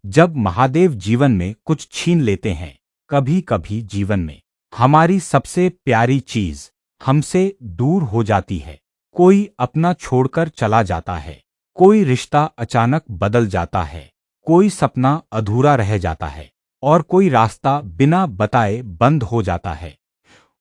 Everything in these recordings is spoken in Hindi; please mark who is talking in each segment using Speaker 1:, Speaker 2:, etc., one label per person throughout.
Speaker 1: जब महादेव जीवन में कुछ छीन लेते हैं, कभी कभी जीवन में हमारी सबसे प्यारी चीज हमसे दूर हो जाती है। कोई अपना छोड़कर चला जाता है, कोई रिश्ता अचानक बदल जाता है, कोई सपना अधूरा रह जाता है और कोई रास्ता बिना बताए बंद हो जाता है।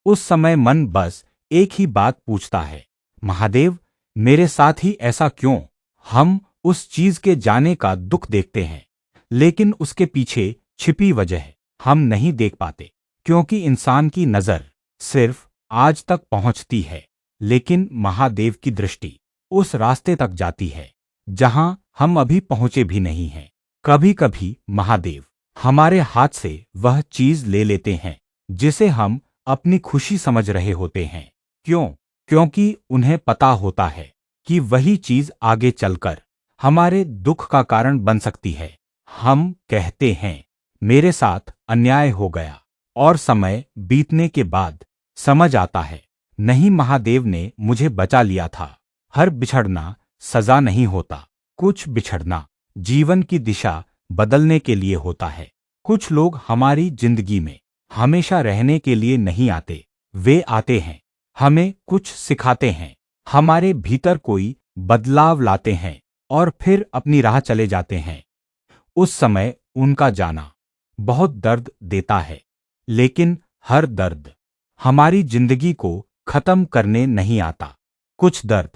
Speaker 1: उस समय मन बस एक ही बात पूछता है, महादेव, मेरे साथ ही ऐसा क्यों? हम उस चीज के जाने का दुख देखते हैं, लेकिन उसके पीछे छिपी वजह हम नहीं देख पाते, क्योंकि इंसान की नजर सिर्फ आज तक पहुंचती है, लेकिन महादेव की दृष्टि उस रास्ते तक जाती है जहां हम अभी पहुंचे भी नहीं हैं। कभी कभी महादेव हमारे हाथ से वह चीज ले लेते हैं जिसे हम अपनी खुशी समझ रहे होते हैं। क्यों? क्योंकि उन्हें पता होता है कि वही चीज आगे चलकर हमारे दुख का कारण बन सकती है। हम कहते हैं, मेरे साथ अन्याय हो गया, और समय बीतने के बाद समझ आता है, नहीं, महादेव ने मुझे बचा लिया था। हर बिछड़ना सजा नहीं होता, कुछ बिछड़ना जीवन की दिशा बदलने के लिए होता है। कुछ लोग हमारी जिंदगी में हमेशा रहने के लिए नहीं आते, वे आते हैं, हमें कुछ सिखाते हैं, हमारे भीतर कोई बदलाव लाते हैं और फिर अपनी राह चले जाते हैं। उस समय उनका जाना बहुत दर्द देता है, लेकिन हर दर्द हमारी जिंदगी को खत्म करने नहीं आता। कुछ दर्द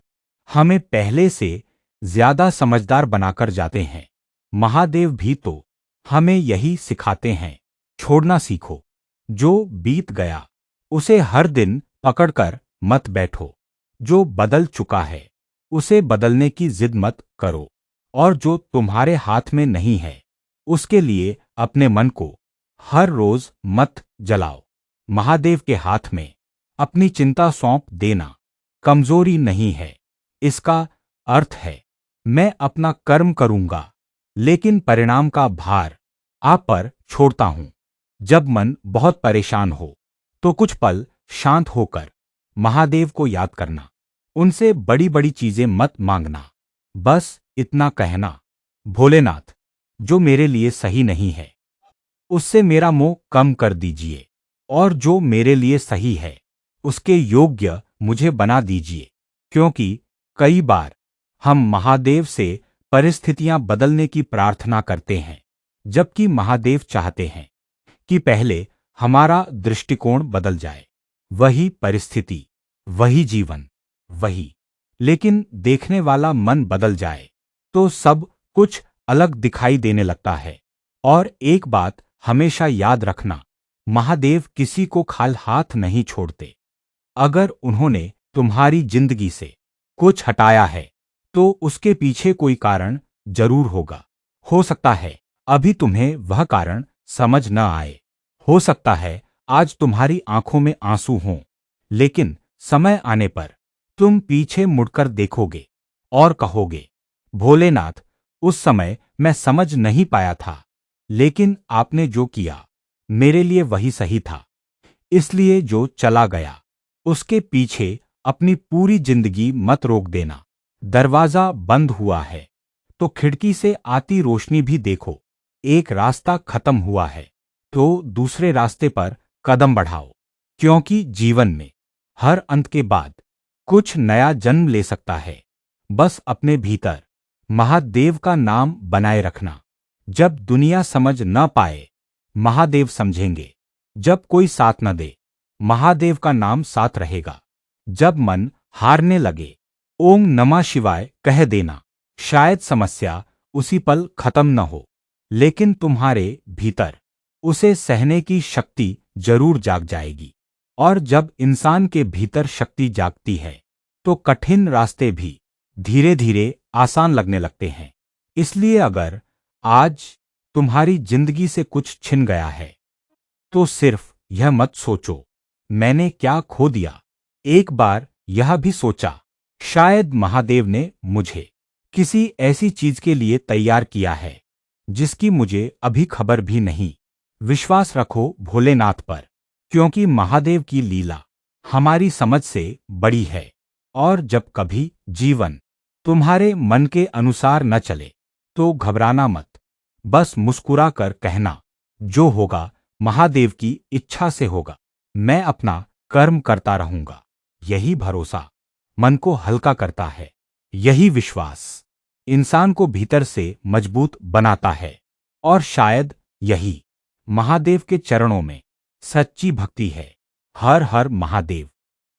Speaker 1: हमें पहले से ज्यादा समझदार बनाकर जाते हैं। महादेव भी तो हमें यही सिखाते हैं, छोड़ना सीखो। जो बीत गया उसे हर दिन पकड़कर मत बैठो, जो बदल चुका है उसे बदलने की जिद मत करो, और जो तुम्हारे हाथ में नहीं है उसके लिए अपने मन को हर रोज मत जलाओ। महादेव के हाथ में अपनी चिंता सौंप देना कमजोरी नहीं है, इसका अर्थ है, मैं अपना कर्म करूंगा, लेकिन परिणाम का भार आप पर छोड़ता हूं। जब मन बहुत परेशान हो तो कुछ पल शांत होकर महादेव को याद करना, उनसे बड़ी बड़ी चीजें मत मांगना, बस इतना कहना, भोलेनाथ, जो मेरे लिए सही नहीं है उससे मेरा मोह कम कर दीजिए, और जो मेरे लिए सही है उसके योग्य मुझे बना दीजिए। क्योंकि कई बार हम महादेव से परिस्थितियां बदलने की प्रार्थना करते हैं, जबकि महादेव चाहते हैं कि पहले हमारा दृष्टिकोण बदल जाए। वही परिस्थिति, वही जीवन, वही, लेकिन देखने वाला मन बदल जाए तो सब कुछ अलग दिखाई देने लगता है। और एक बात हमेशा याद रखना, महादेव किसी को खाली हाथ नहीं छोड़ते। अगर उन्होंने तुम्हारी जिंदगी से कुछ हटाया है तो उसके पीछे कोई कारण जरूर होगा। हो सकता है अभी तुम्हें वह कारण समझ न आए, हो सकता है आज तुम्हारी आंखों में आंसू हों, लेकिन समय आने पर तुम पीछे मुड़कर देखोगे और कहोगे, भोलेनाथ, उस समय मैं समझ नहीं पाया था, लेकिन आपने जो किया मेरे लिए वही सही था। इसलिए जो चला गया उसके पीछे अपनी पूरी जिंदगी मत रोक देना। दरवाजा बंद हुआ है तो खिड़की से आती रोशनी भी देखो। एक रास्ता खत्म हुआ है तो दूसरे रास्ते पर कदम बढ़ाओ, क्योंकि जीवन में हर अंत के बाद कुछ नया जन्म ले सकता है। बस अपने भीतर महादेव का नाम बनाए रखना। जब दुनिया समझ न पाए, महादेव समझेंगे। जब कोई साथ न दे, महादेव का नाम साथ रहेगा। जब मन हारने लगे, ओम नमः शिवाय कह देना। शायद समस्या उसी पल खत्म न हो, लेकिन तुम्हारे भीतर उसे सहने की शक्ति जरूर जाग जाएगी। और जब इंसान के भीतर शक्ति जागती है तो कठिन रास्ते भी धीरे धीरे आसान लगने लगते हैं। इसलिए अगर आज तुम्हारी जिंदगी से कुछ छिन गया है तो सिर्फ यह मत सोचो, मैंने क्या खो दिया। एक बार यह भी सोचा, शायद महादेव ने मुझे किसी ऐसी चीज के लिए तैयार किया है जिसकी मुझे अभी खबर भी नहीं। विश्वास रखो भोलेनाथ पर, क्योंकि महादेव की लीला हमारी समझ से बड़ी है। और जब कभी जीवन तुम्हारे मन के अनुसार न चले तो घबराना मत। बस मुस्कुरा कर कहना, जो होगा महादेव की इच्छा से होगा। मैं अपना कर्म करता रहूंगा। यही भरोसा मन को हल्का करता है। यही विश्वास इंसान को भीतर से मजबूत बनाता है। और शायद यही महादेव के चरणों में सच्ची भक्ति है। हर हर महादेव।